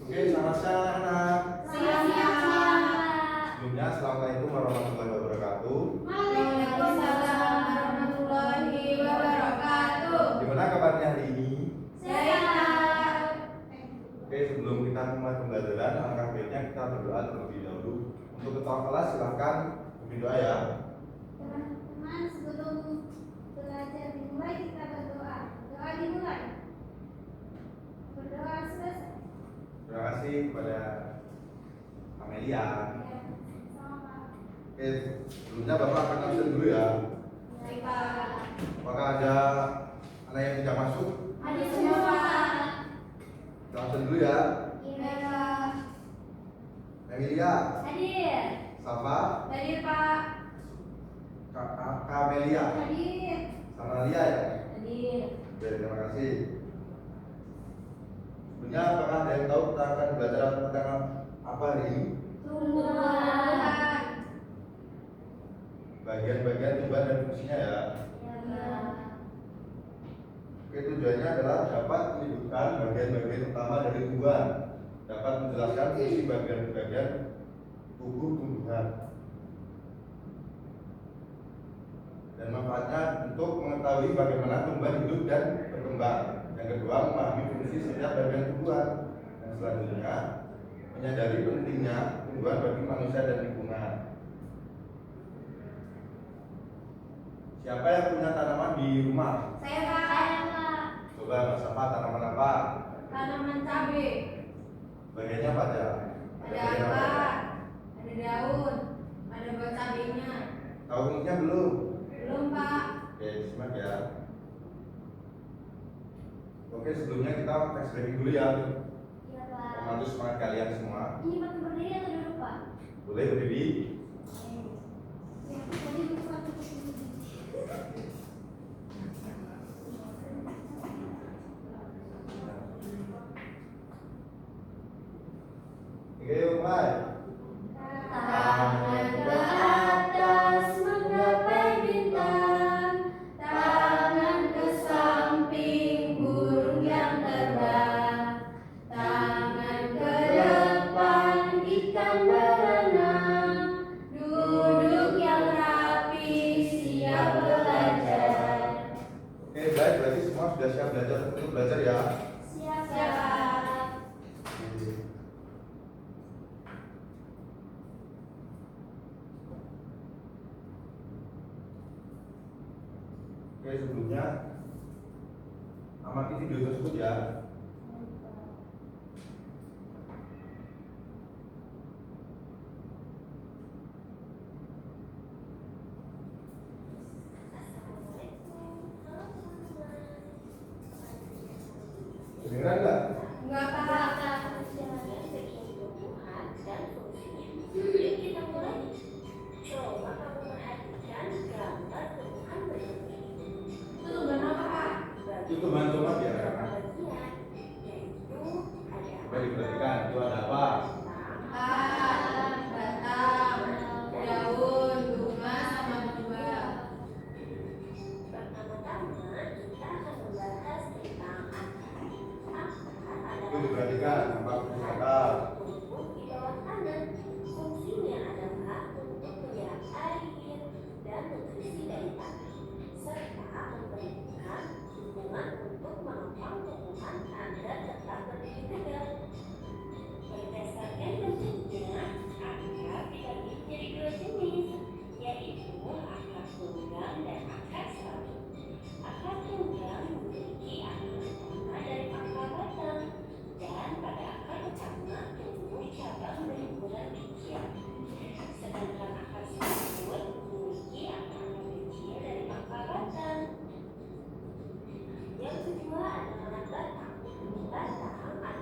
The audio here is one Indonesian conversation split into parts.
Oke, selamat siang anak. Siang. Sebelumnya, Assalamualaikum warahmatullahi wabarakatuh. Waalaikumsalam warahmatullahi wabarakatuh. Gimana kabarnya hari ini? Sehat. Oke, sebelum kita mulai pembelajaran, alangkah baiknya kita berdoa terlebih dahulu. Untuk ketua kelas, silahkan pimpin doa ya. Teman-teman, sebelum belajar dimulai kita berdoa. Doa dimulai. Berdoa selesai. Terima kasih kepada Amelia. Sama. Oke, sebelumnya Bapak akan absen dulu ya. Baik, Pak. Apakah ada anak yang tidak masuk? Ada semua, Pak. Kita absen dulu ya. Iya, Pak. Amelia, Hadir. Safa, Hadir, Pak. Kak Amelia, Hadir. sama Lia ya. Hadir. Oke, terima kasih. Sebenarnya apakah ada yang tahu kita akan belajar tentang apa hari ini? Tumbuhan. Bagian-bagian tumbuhan dan fungsinya ya. Iya. Oke, tujuannya adalah dapat menyebutkan bagian-bagian utama dari tumbuhan, dapat menjelaskan fungsi bagian-bagian tubuh tumbuhan, dan manfaatnya untuk mengetahui bagaimana tumbuhan hidup dan berkembang. Yang kedua, memahami fungsi setiap bagian tumbuhan. Dan selanjutnya, menyadari pentingnya tumbuhan bagi manusia dan lingkungan. Siapa yang punya tanaman di rumah? Saya, Pak. Coba Mas Safa, tanaman apa? Tanaman cabai. Bagiannya apa aja? Ada bagian apa aja? akar, ada daun, ada buah cabainya. Tahu fungsinya belum? Belum, Pak. Oke, simak ya. Oke, sebelumnya kita flashback dulu ya. Iya, Pak. Membantu semangat kalian semua. Ini pakai berdiri atau duduk, Pak? Boleh berdiri. Ya, tadi lupa. Oke, yuk mulai. Tangan ke atas menggapai bintang, tangan ke samping burung yang terbang, tangan ke depan ikan berenang, duduk yang rapi siap belajar. Oke, baik, berarti semua sudah siap belajar untuk belajar ya. Siap. Oke, sebelumnya amati video tersebut ya. Kedengeran nggak? Enggak, Pak. Yuk kita mulai. Coba kamu perhatikan gambar tumbuhan berikut ini. Itu tumbuhan apa, Pak? Itu tumbuhan-tumbuhan ya, Bagian anak-anak. yaitu ada Coba diperhatikan, itu ada apa? Akar, batang, daun, bunga, sama buah. Pertama-tama kita akan membahas tentang akar. Akar Itu adalah diperhatikan, apa fungsi akar? tumbuh di bawah tanah. Fungsinya adalah untuk menyerap air dan nutrisi dari tanah, serta memberikan dukungan untuk menopang tumbuhan agar tetap berdiri tegak. Berdasarkan bentuknya, akar dibagi menjadi dua jenis, yaitu akar tunggang dan akar serabut. Akar tunggang memiliki akar utama dari pangkal batang, dan pada akar utama tumbuh cabang berukuran kecil. Sedangkan akar serabut memiliki akar kecil dari pangkal batang. Yang kedua adalah batang. Batang adalah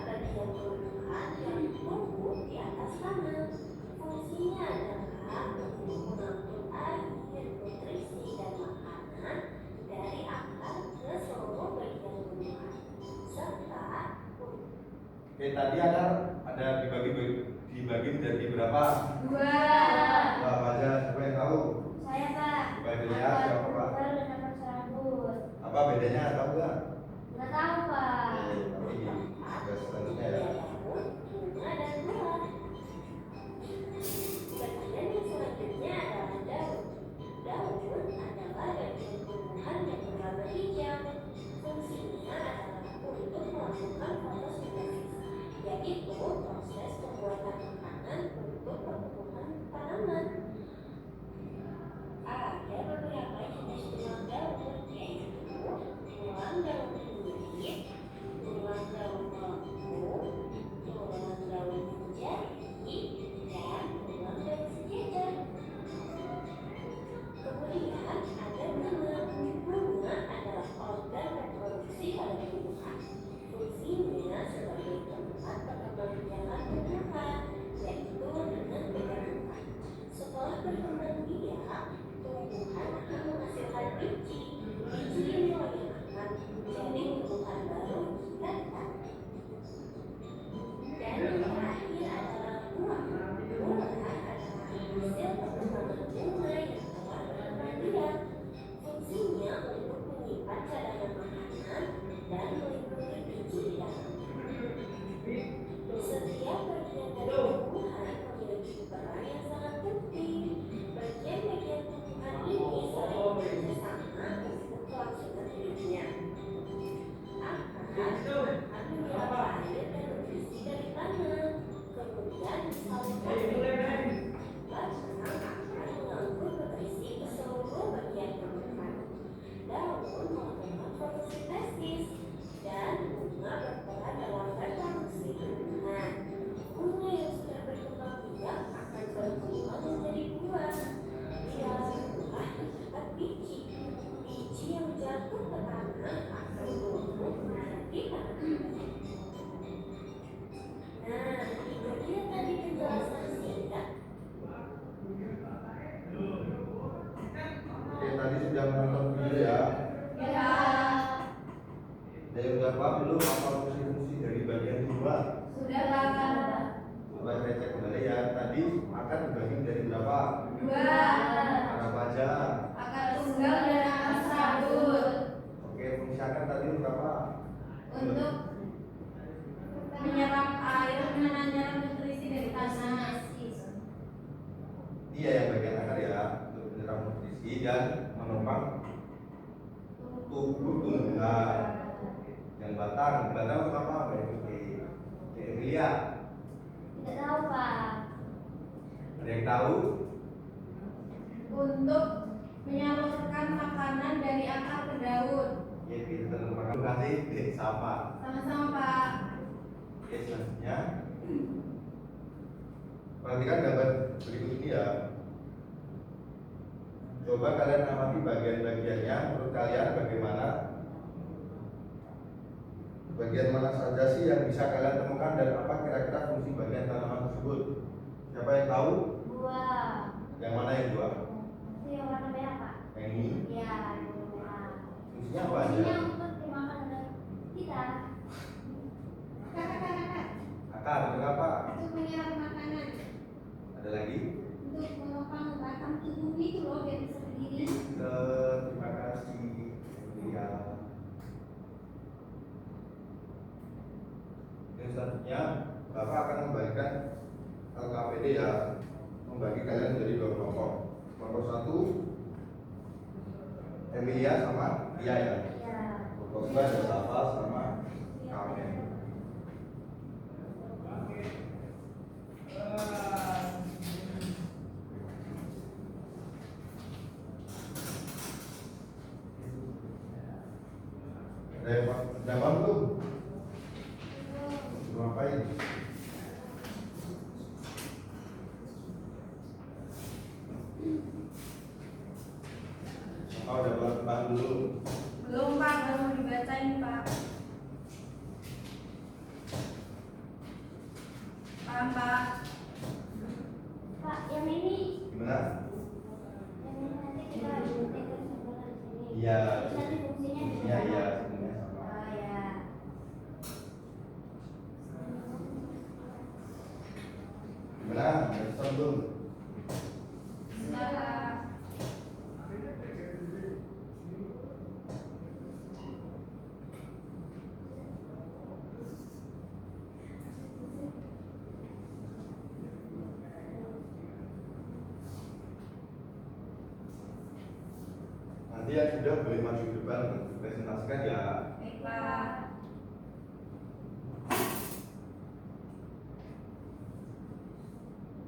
bagian tumbuhan yang tumbuh di atas tanah. Fungsinya adalah untuk menampung air, nutrisi, dan makanan dari akar ke seluruh bagian tumbuhan, serta Oke, tadi ada dibagi menjadi berapa? Dua. Apa aja? Siapa yang tahu? Saya, Pak. Coba dilihat siapa Pak? Akar dan akar serabut. Apa bedanya? Tahu nggak? Nggak tahu, Pak. Oke, tapi ada selanjutnya ya. daun berfungsi dan menopang tubuh tumbuhan. Yang batang untuk apa? Oke, Emilia. Tidak tahu, Pak. Ada yang tahu? Untuk menyalurkan makanan dari akar ke daun. Ya, kita terima kasih. Sama. Sama-sama, Pak. Oke, selanjutnya perhatikan gambar berikut ini ya. Coba kalian amati bagian-bagiannya. Menurut kalian bagaimana? Bagian mana saja sih yang bisa kalian temukan dan apa kira-kira fungsi bagian tanaman tersebut? Siapa yang tahu? Buah. Yang mana yang dua? Itu yang warna merah, Pak. Yang ini? Ya, buah. Fungsinya apa aja? Fungsinya untuk dimakan oleh kita. Kakak. Akar, untuk apa? Untuk menyerap makanan. Ada lagi? Untuk menopang batang tubuh itu loh, biar bisa berdiri. Terima kasih. Ya. Yang selanjutnya, Bapak akan membagikan LKPD ya, membagi kalian menjadi dua kelompok. Kelompok satu, Emilia sama Lia ya. Ya. Kelompok dua ada Safa sama Kamen. Ada apa belum? Belum ngapain? Oh, udah buat tebak dulu. Belum, Pak. Baru mau dibacain, Pak. Paham, Pak? Pak, yang ini. Gimana? Yang ini nanti kita tekan sebelah sini. Iya. Terus nanti fungsinya juga Iya, sama. iya, sebenarnya sama. Oh, ya. Gimana? Bisa belum? Sudah, Pak. Nanti yang sudah boleh maju ke depan untuk presentasikan ya. Baik, Pak.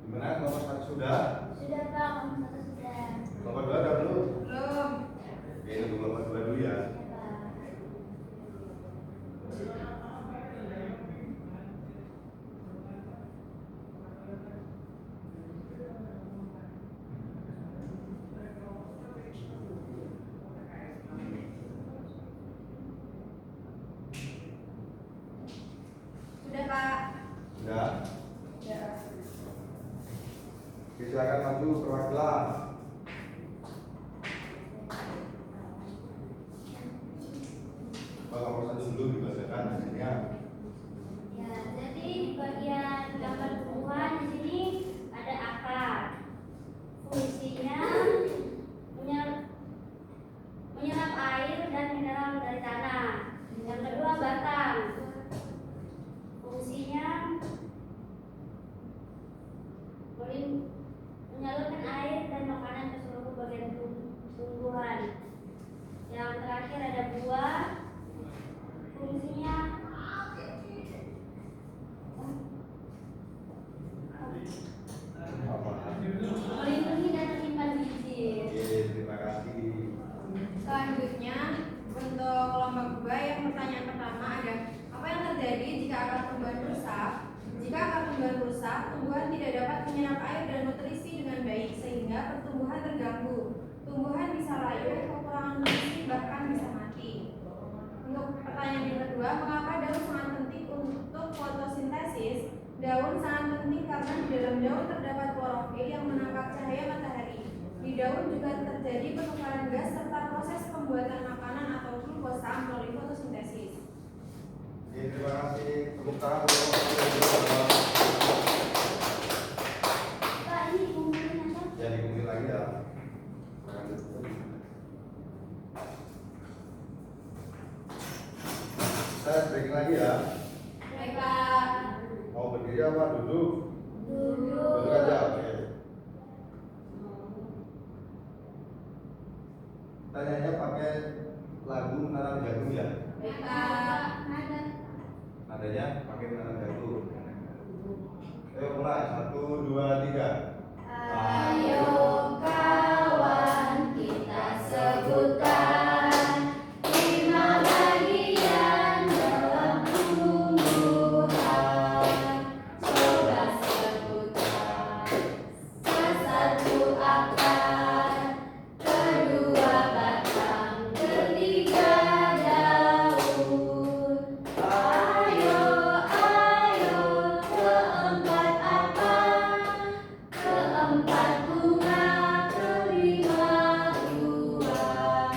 Gimana? Nomor satu sudah? Sudah, Pak. Kamu satu sudah. Nomor dua ada belum? Belum. Oke, tunggu nomor dua dulu ya. Ya, Pak. Sudah, Pak. Sudah? Ya. Oke, silakan maju perwakilan. Pak, nomor satu dulu dibacakan hasilnya. Ya, jadi di bagian gambar tumbuhan di sini ada akar. Fungsinya menyerap air dan mineral dari tanah. Yang kedua batang. Fungsinya menyalurkan air dan makanan ke seluruh bagian tumbuhan. Yang terakhir ada buah. Fungsinya Apa? melindungi dan menyimpan bibit. Oke, terima kasih. Selanjutnya, untuk kelompok 2 yang pertanyaan pertama ada apa yang terjadi jika akar tumbuhan rusak? Jika akar tumbuhan rusak, tumbuhan tidak dapat menyerap air dan nutrisi dengan baik sehingga pertumbuhan terganggu. Tumbuhan bisa layu, kekurangan nutrisi bahkan bisa mati. Untuk pertanyaan yang kedua, mengapa daun sangat penting untuk fotosintesis? Daun sangat penting karena di dalam daun terdapat klorofil yang menangkap cahaya matahari. Di daun juga terjadi penukaran gas serta proses pembuatan makanan atau glukosa melalui fotosintesis. Oke, terima kasih. Tepuk tangan untuk kelompok Pak, ini kumpulin apa? ya, dikumpulin lagi ya. Saya break lagi ya. Baik, Pak. Mau berdiri apa duduk? Duduk Duduk. aja, oke. pakai lagu Menanam Jagung ya? Nadanya pakai Menanam Jagung. Ayo mulai, 1, 2, 3. Ayo kawan kita sebutkan 5 bagian dalam tumbuhan. Coba sebutkan. Satu akar, kedua batang, ketiga daun. Ayo, keempat apa? Keempat bunga, kelima buah.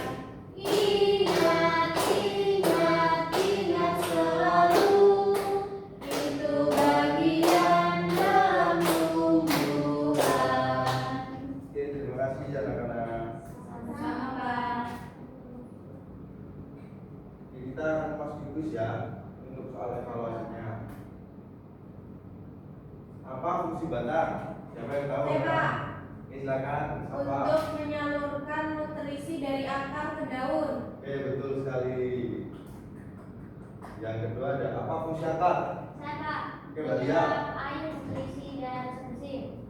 Ingat selalu itu bagian dalam tumbuhan. Oke, terima kasih anak-anak. Sama-sama. Kita akan masuk kuis ya untuk soal evaluasinya. Apa fungsi batang? Siapa yang tahu? Saya, Pak. Oke, silakan. Apa? Untuk menyalurkan nutrisi dari akar ke daun. Oke, betul sekali. Yang kedua ada apa fungsi akar? Saya Pak. Oke, Mbak Lia. Air, nutrisi dan mesin.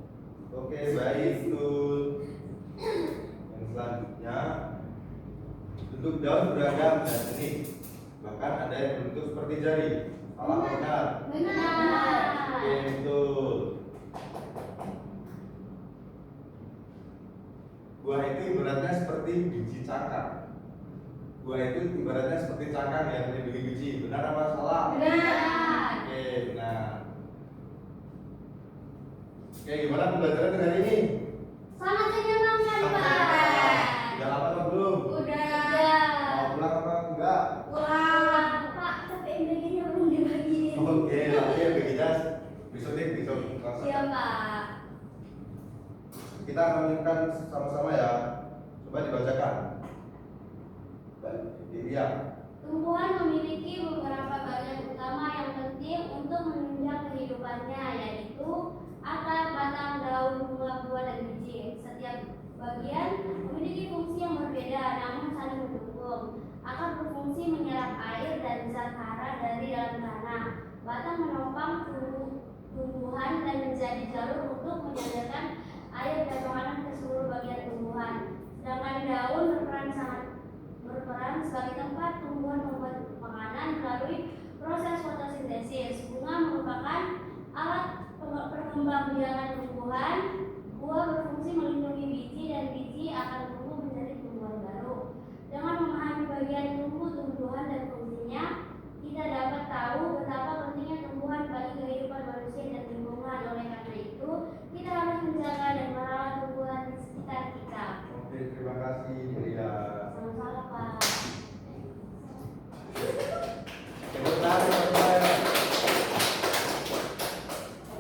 Oke, baik, betul. Yang selanjutnya, bentuk daun beragam dan unik. Bahkan ada yang berbentuk seperti jari. Salah atau benar? Benar. Oke, betul. Buah itu ibaratnya seperti biji cangkang. Buah itu ibaratnya seperti cangkang yang melindungi biji. Benar apa salah? Benar. Oke, benar. Oke, gimana pembelajaran hari ini? Sangat menyenangkan Pak. Udah apa atau belum? Udah. Mau pulang apa enggak? Pulang. Pak, tapi MBG-nya belum dibagi. Oke, nanti yang begitu besok langsung. Iya Pak. Kita akan menunjukkan sama-sama ya. Coba dibacakan. Baik, iya. Tumbuhan memiliki beberapa bagian utama yang penting untuk menunjang kehidupannya, yaitu akar, batang, daun, bunga, buah, dan biji. Setiap bagian memiliki fungsi yang berbeda, namun saling mendukung. Akar berfungsi menyerap air dan zat hara dari dalam tanah. Batang menopang tumbuhan dan menjadi jalur untuk menyalurkan air dan makanan ke seluruh bagian tumbuhan. Sedangkan daun berperan sebagai tempat tumbuhan membuat makanan melalui proses fotosintesis. Bunga merupakan alat perkembangbiakan tumbuhan. Buah berfungsi melindungi biji dan biji akan tumbuh menjadi tumbuhan baru. Dengan memahami bagian tumbuhan dan fungsinya, kita dapat tahu betapa pentingnya tumbuhan bagi kehidupan manusia dan lingkungan. Oleh karena itu, kita harus menjaga dan merawat tumbuhan di sekitar kita. Oke, terima kasih, Ria. Sama-sama Pak.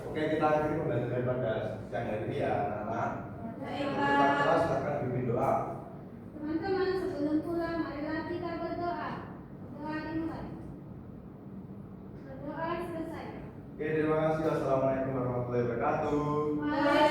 Oke, kita akhiri pembelajaran pada siang hari ini ya, anak-anak. Baik, Untuk Pak. kita kelas silakan bimbing doa. Teman-teman, sebelum pulang, marilah kita berdoa. Doa dimulai. Berdoa selesai. Oke, terima kasih. Wassalamualaikum warahmatullahi wabarakatuh. Waalaikumsalam.